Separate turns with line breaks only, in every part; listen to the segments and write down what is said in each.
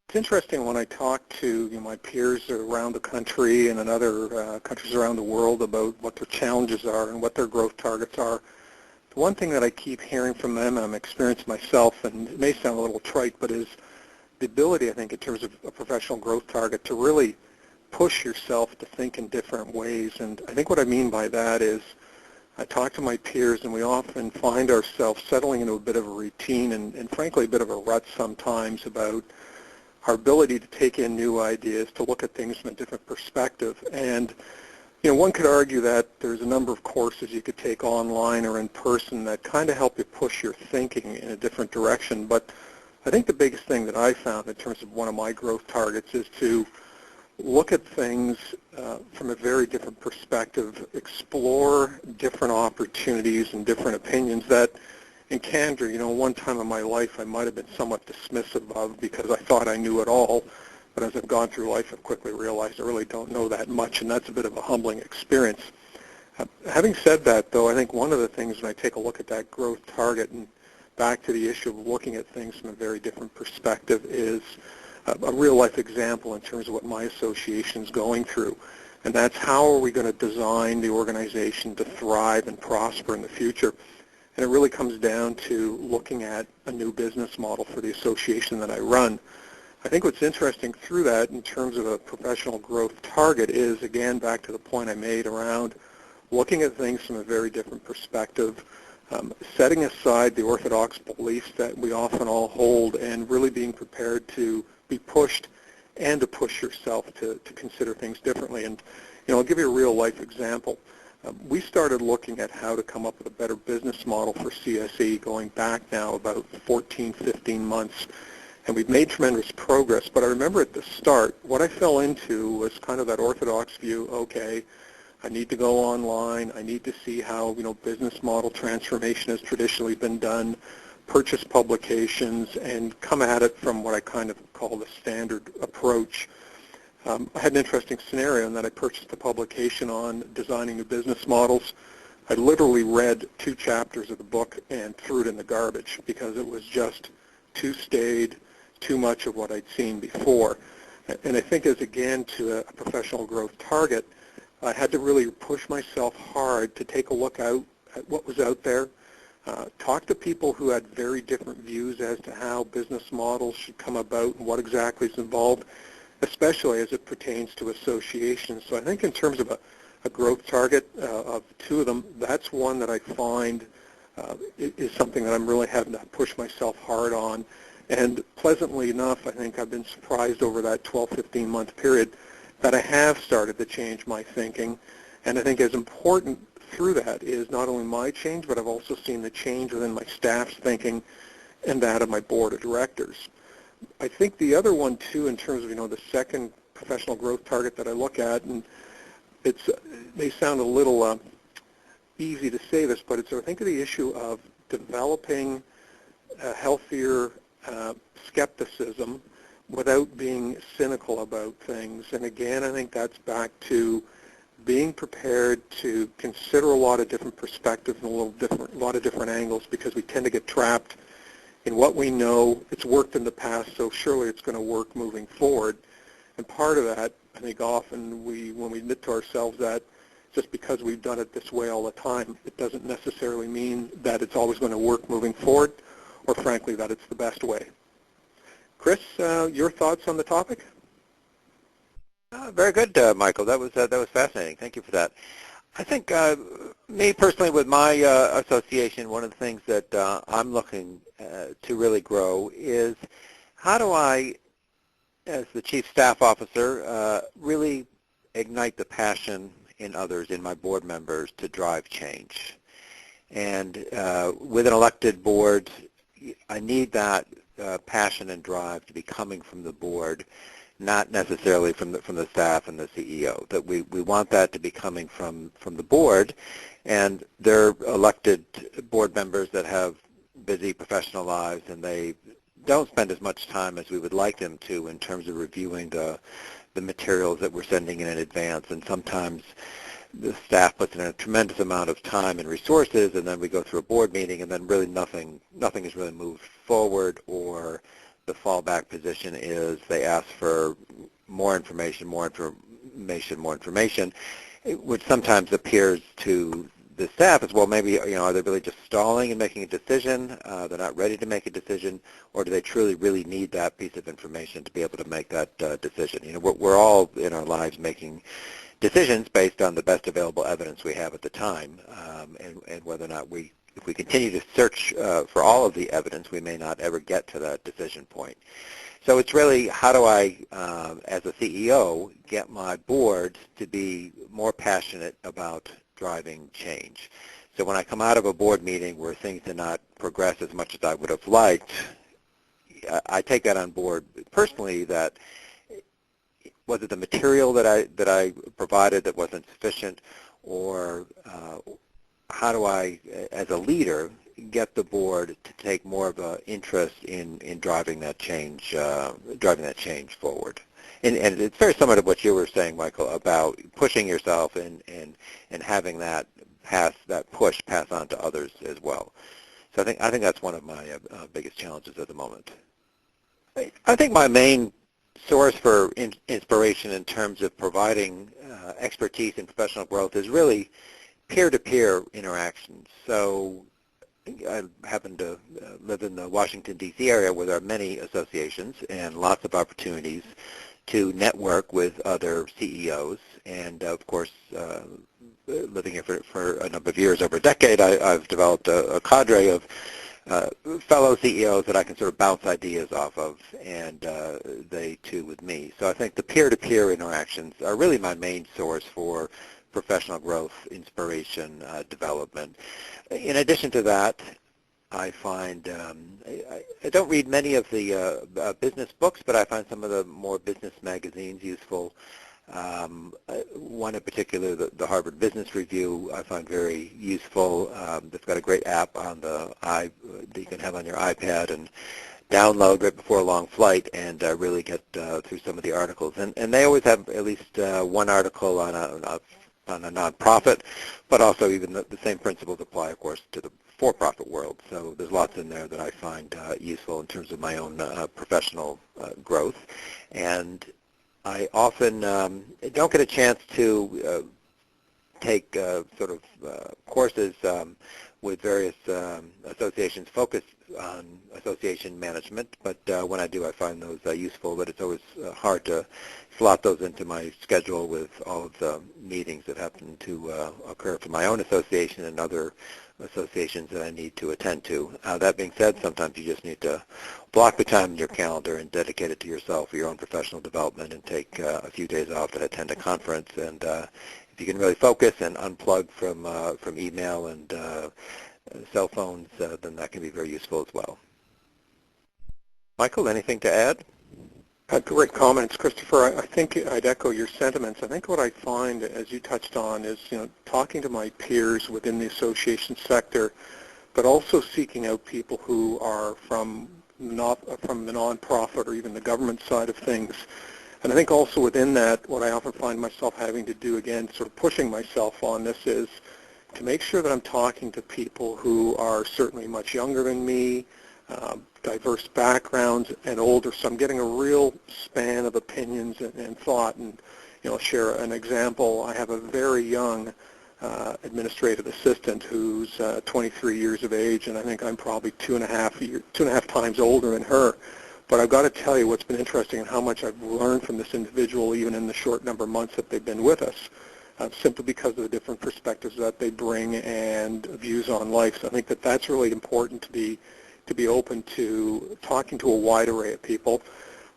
It's interesting when I talk to my peers around the country and in other countries around the world about what their challenges are and what their growth targets are. The one thing that I keep hearing from them, and I'm experiencing myself, and it may sound a little trite, but is the ability, I think, in terms of a professional growth target to really push yourself to think in different ways. And I think what I mean by that is I talk to my peers, and we often find ourselves settling into a bit of a routine and frankly, a bit of a rut sometimes about our ability to take in new ideas, to look at things from a different perspective. And one could argue that there's a number of courses you could take online or in person that kind of help you push your thinking in a different direction. But I think the biggest thing that I found in terms of one of my growth targets is to look at things from a very different perspective, explore different opportunities and different opinions that, in candor, one time in my life I might have been somewhat dismissive of because I thought I knew it all. But as I've gone through life, I've quickly realized I really don't know that much, and that's a bit of a humbling experience. Having said that, though, I think one of the things when I take a look at that growth target and back to the issue of looking at things from a very different perspective is a real-life example in terms of what my association is going through. And that's how are we going to design the organization to thrive and prosper in the future. And it really comes down to looking at a new business model for the association that I run. I think what's interesting through that in terms of a professional growth target is, again, back to the point I made around looking at things from a very different perspective, setting aside the orthodox beliefs that we often all hold and really being prepared to be pushed and to push yourself to consider things differently. And, I'll give you a real-life example. We started looking at how to come up with a better business model for CSE going back now about 14, 15 months. And we've made tremendous progress. But I remember at the start, what I fell into was kind of that orthodox view, okay, I need to go online. I need to see how, business model transformation has traditionally been done, purchase publications, and come at it from what I kind of call the standard approach. I had an interesting scenario in that I purchased a publication on designing new business models. I literally read 2 chapters of the book and threw it in the garbage because it was just too staid, too much of what I'd seen before. And I think as, again, to a professional growth target, I had to really push myself hard to take a look out at what was out there, talk to people who had very different views as to how business models should come about and what exactly is involved, especially as it pertains to associations. So I think in terms of a growth target of 2 of them, that's one that I find is something that I'm really having to push myself hard on. And pleasantly enough, I think I've been surprised over that 12, 15-month period that I have started to change my thinking. And I think as important through that is not only my change, but I've also seen the change within my staff's thinking and that of my board of directors. I think the other one, too, in terms of, the second professional growth target that I look at, and it may sound a little easy to say this, but I think of the issue of developing a healthier skepticism without being cynical about things. And again, I think that's back to being prepared to consider a lot of different perspectives and a lot of different angles, because we tend to get trapped in what we know. It's worked in the past, so surely it's going to work moving forward. And part of that, I think often when we admit to ourselves that just because we've done it this way all the time, it doesn't necessarily mean that it's always going to work moving forward, or frankly that it's the best way. Chris, your thoughts on the topic?
Very good, Michael. That was fascinating. Thank you for that. I think me personally, with my association, one of the things that I'm looking to really grow is how do I, as the chief staff officer, really ignite the passion in others, in my board members, to drive change. And with an elected board, I need that passion and drive to be coming from the board, not necessarily from the staff and the CEO. That we want that to be coming from the board, and they're elected board members that have busy professional lives, and they don't spend as much time as we would like them to in terms of reviewing the materials that we're sending in advance. And sometimes the staff puts in a tremendous amount of time and resources, and then we go through a board meeting, and then really nothing has really moved forward, or the fallback position is they ask for more information, which sometimes appears to the staff as well. Maybe, are they really just stalling and making a decision? They're not ready to make a decision, or do they truly really need that piece of information to be able to make that decision? We're all in our lives making decisions based on the best available evidence we have at the time, and whether or not if we continue to search for all of the evidence, we may not ever get to that decision point. So it's really, how do I, as a CEO, get my board to be more passionate about driving change? So when I come out of a board meeting where things did not progress as much as I would have liked, I take that on board personally. That was it the material that I provided that wasn't sufficient, or how do I, as a leader, get the board to take more of an interest in driving that change forward? And it's very similar to what you were saying, Michael, about pushing yourself and having that push pass on to others as well. So I think that's one of my biggest challenges at the moment. I think my main source for inspiration in terms of providing expertise in professional growth is really peer-to-peer interactions. So I happen to live in the Washington, D.C. area, where there are many associations and lots of opportunities to network with other CEOs. And, of course, living here for a number of years, over a decade, I've developed a cadre of fellow CEOs that I can sort of bounce ideas off of, and they, too, with me. So I think the peer-to-peer interactions are really my main source for professional growth, inspiration, development. In addition to that, I find I don't read many of the business books, but I find some of the more business magazines useful. One in particular, the Harvard Business Review, I find very useful. They've got a great app on that you can have on your iPad and download right before a long flight, and really get through some of the articles. And they always have at least one article on a nonprofit, but also even the same principles apply, of course, to the for-profit world. So there's lots in there that I find useful in terms of my own professional growth. And I often don't get a chance to take sort of courses with various associations focused on association management, but when I do, I find those useful, but it's always hard to slot those into my schedule with all of the meetings that happen to occur for my own association and other associations that I need to attend to. That being said, sometimes you just need to block the time in your calendar and dedicate it to yourself for your own professional development, and take a few days off to attend a conference. And if you can really focus and unplug from email and cell phones, then that can be very useful as well. Michael, anything to add?
Great comments, Christopher. I think I'd echo your sentiments. I think what I find, as you touched on, is talking to my peers within the association sector, but also seeking out people who are from the nonprofit or even the government side of things. And I think also within that, what I often find myself having to do, again, sort of pushing myself on this, is to make sure that I'm talking to people who are certainly much younger than me, diverse backgrounds, and older. So I'm getting a real span of opinions and thought. And I'll share an example. I have a very young administrative assistant who's 23 years of age, and I think I'm probably two and a half times older than her. But I've got to tell you what's been interesting and how much I've learned from this individual, even in the short number of months that they've been with us, simply because of the different perspectives that they bring and views on life. So I think that that's really important, to be open to talking to a wide array of people.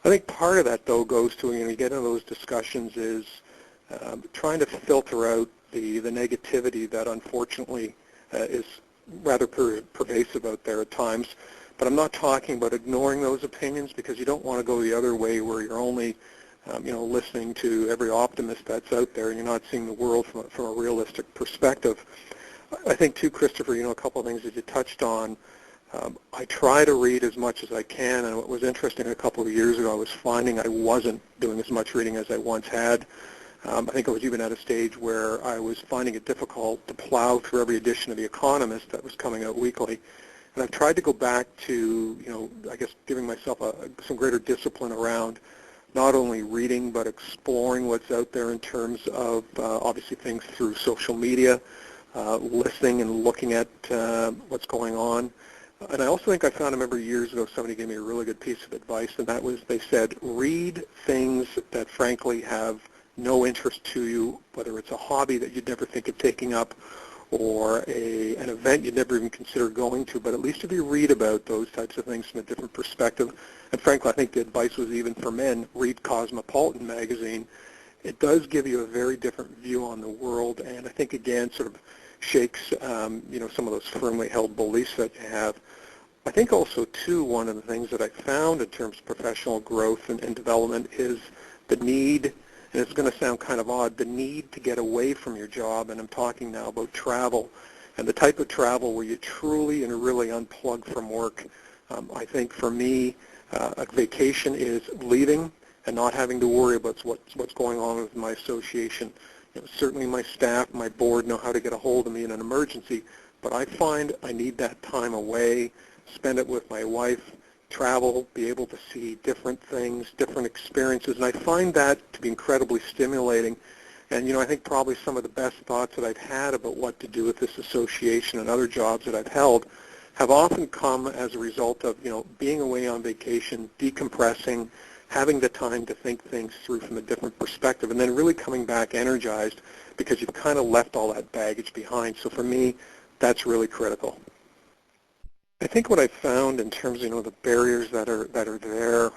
I think part of that, though, goes to, you get into those discussions, is trying to filter out the negativity that unfortunately is rather pervasive out there at times. But I'm not talking about ignoring those opinions, because you don't want to go the other way where you're only listening to every optimist that's out there, and you're not seeing the world from a realistic perspective. I think, too, Christopher, a couple of things that you touched on. I try to read as much as I can, and what was interesting a couple of years ago, I was finding I wasn't doing as much reading as I once had. I think I was even at a stage where I was finding it difficult to plow through every edition of The Economist that was coming out weekly. And I've tried to go back to, I guess giving myself some greater discipline around not only reading but exploring what's out there in terms of obviously things through social media, listening and looking at what's going on. And I also think I found, I remember years ago, somebody gave me a really good piece of advice, and that was, they said, read things that frankly have no interest to you, whether it's a hobby that you'd never think of taking up or an event you'd never even consider going to, but at least if you read about those types of things from a different perspective, and frankly I think the advice was even for men, read Cosmopolitan magazine. It does give you a very different view on the world, and I think again sort of shakes some of those firmly held beliefs that you have. I think also too, one of the things that I found in terms of professional growth and development is the need, and it's going to sound kind of odd, the need to get away from your job, and I'm talking now about travel, and the type of travel where you truly and really unplug from work. I think for me, a vacation is leaving and not having to worry about what's going on with my association. Certainly my staff, my board know how to get a hold of me in an emergency, but I find I need that time away, spend it with my wife, travel, be able to see different things, different experiences, and I find that to be incredibly stimulating. And, I think probably some of the best thoughts that I've had about what to do with this association and other jobs that I've held have often come as a result of, being away on vacation, decompressing, having the time to think things through from a different perspective, and then really coming back energized because you've kind of left all that baggage behind. So for me, that's really critical. I think what I found in terms of the barriers that are there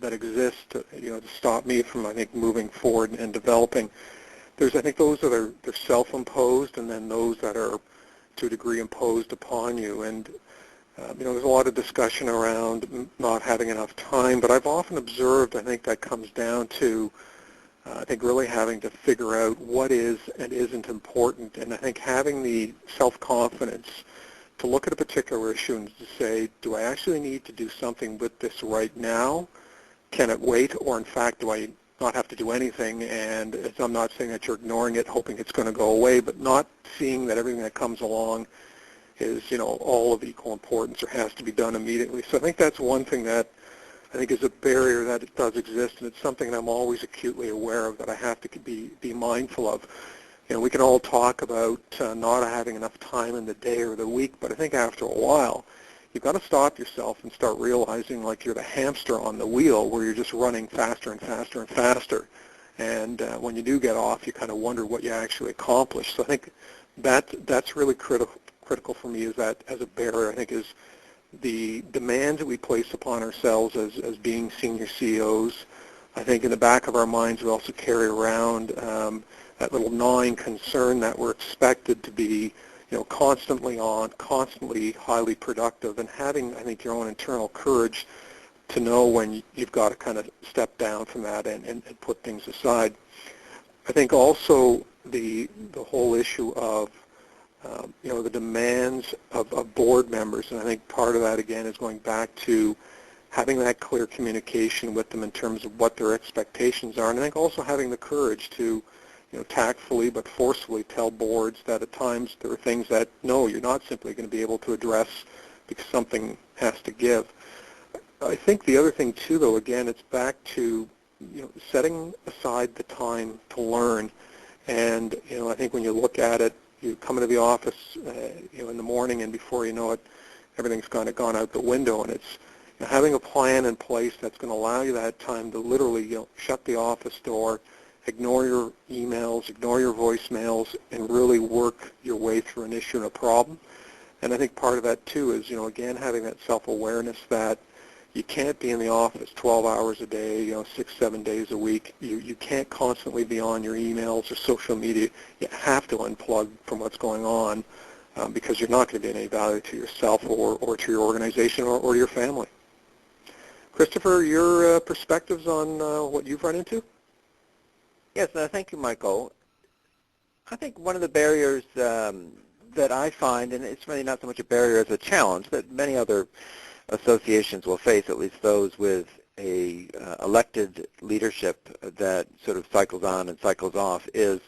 that exist to stop me from, I think, moving forward and developing. There's, I think, those that are they're self-imposed, and then those that are to a degree imposed upon you. And there's a lot of discussion around not having enough time, but I've often observed, I think that comes down to I think really having to figure out what is and isn't important, and I think having the self-confidence to look at a particular issue and to say, do I actually need to do something with this right now? Can it wait? Or in fact, do I not have to do anything? And I'm not saying that you're ignoring it, hoping it's going to go away, but not seeing that everything that comes along is, all of equal importance or has to be done immediately. So I think that's one thing that I think is a barrier that it does exist, and it's something that I'm always acutely aware of that I have to be mindful of. We can all talk about not having enough time in the day or the week, but I think after a while, you've got to stop yourself and start realizing like you're the hamster on the wheel where you're just running faster and faster and faster. And when you do get off, you kind of wonder what you actually accomplished. So I think that's really critical for me, is that as a barrier, I think, is the demands that we place upon ourselves as being senior CEOs. I think in the back of our minds we also carry around that little gnawing concern that we're expected to be, constantly on, constantly highly productive, and having, I think, your own internal courage to know when you've got to kind of step down from that and put things aside. I think also the whole issue of the demands of board members, and I think part of that again is going back to having that clear communication with them in terms of what their expectations are, and I think also having the courage to tactfully but forcefully tell boards that at times there are things that, no, you're not simply going to be able to address because something has to give. I think the other thing too, though, again, it's back to setting aside the time to learn. And I think when you look at it, you come into the office in the morning, and before you know it, everything's kind of gone out the window, and it's having a plan in place that's going to allow you that time to literally shut the office door, ignore your emails, ignore your voicemails, and really work your way through an issue and a problem. And I think part of that too is, again, having that self-awareness that you can't be in the office 12 hours a day, 6, 7 days a week. You can't constantly be on your emails or social media. You have to unplug from what's going on because you're not going to be any value to yourself or to your organization or your family. Christopher, your perspectives on what you've run into?
Yes, thank you, Michael. I think one of the barriers that I find, and it's really not so much a barrier as a challenge that many other associations will face, at least those with a elected leadership that sort of cycles on and cycles off, is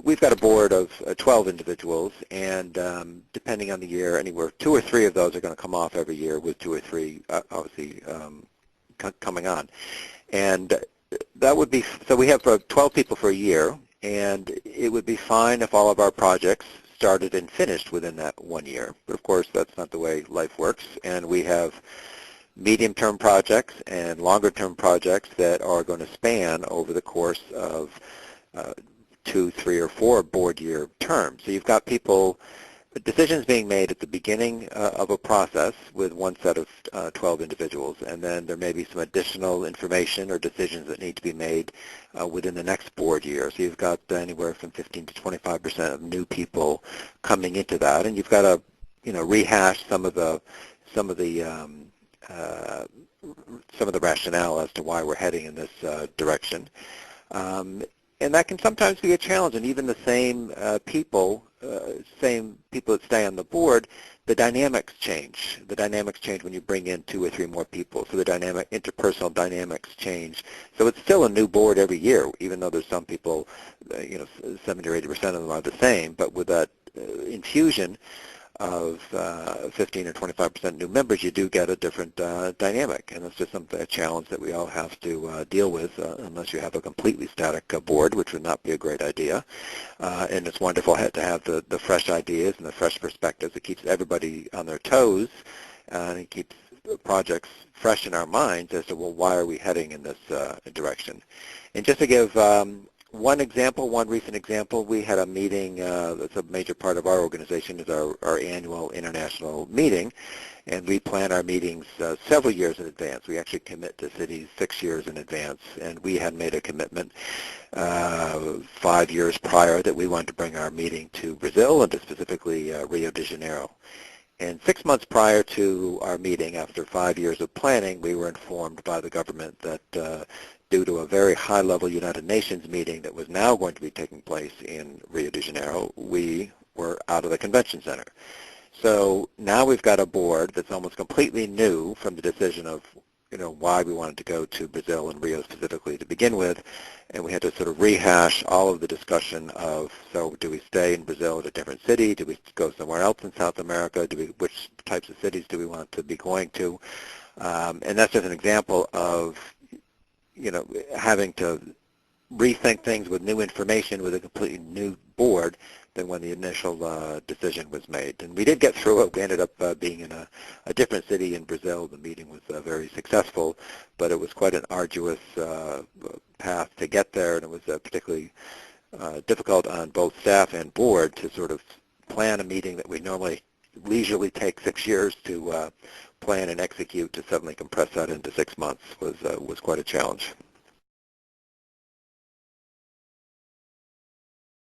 we've got a board of 12 individuals, and depending on the year, anywhere 2 or 3 of those are going to come off every year, with 2 or 3 obviously coming on. And that would be, so we have 12 people for a year, and it would be fine if all of our projects started and finished within that 1 year. But of course, that's not the way life works, and we have medium-term projects and longer-term projects that are going to span over the course of 2, 3, or 4 board year terms. So you've got people, decisions being made at the beginning of a process with one set of 12 individuals, and then there may be some additional information or decisions that need to be made within the next board year. So you've got anywhere from 15 to 25% of new people coming into that, and you've got to, rehash some of the rationale as to why we're heading in this direction. And that can sometimes be a challenge, and even the same people that stay on the board, the dynamics change. The dynamics change when you bring in 2 or 3 more people, so the interpersonal dynamics change. So it's still a new board every year, even though there's some people, 70 or 80% of them are the same, but with that infusion of 15 or 25% new members, you do get a different dynamic, and it's just a challenge that we all have to deal with unless you have a completely static board, which would not be a great idea. And it's wonderful to have the fresh ideas and the fresh perspectives. It keeps everybody on their toes, and it keeps projects fresh in our minds as to, well, why are we heading in this direction? And just to give one recent example, we had a meeting that's a major part of our organization, is our annual international meeting, and we plan our meetings several years in advance. We actually commit to cities 6 years in advance, and we had made a commitment 5 years prior that we wanted to bring our meeting to Brazil, and to specifically Rio de Janeiro. And 6 months prior to our meeting, after 5 years of planning, we were informed by the government that due to a very high-level United Nations meeting that was now going to be taking place in Rio de Janeiro, we were out of the convention center. So now we've got a board that's almost completely new from the decision of, why we wanted to go to Brazil and Rio specifically to begin with, and we had to sort of rehash all of the discussion of, so do we stay in Brazil at a different city? Do we go somewhere else in South America? Which types of cities do we want to be going to? And that's just an example of having to rethink things with new information with a completely new board than when the initial decision was made. And we did get through it. We ended up being in a different city in Brazil. The meeting was very successful, but it was quite an arduous path to get there, and it was particularly difficult on both staff and board to sort of plan a meeting that we normally leisurely take 6 years to plan and execute. To suddenly compress that into 6 months was quite a challenge.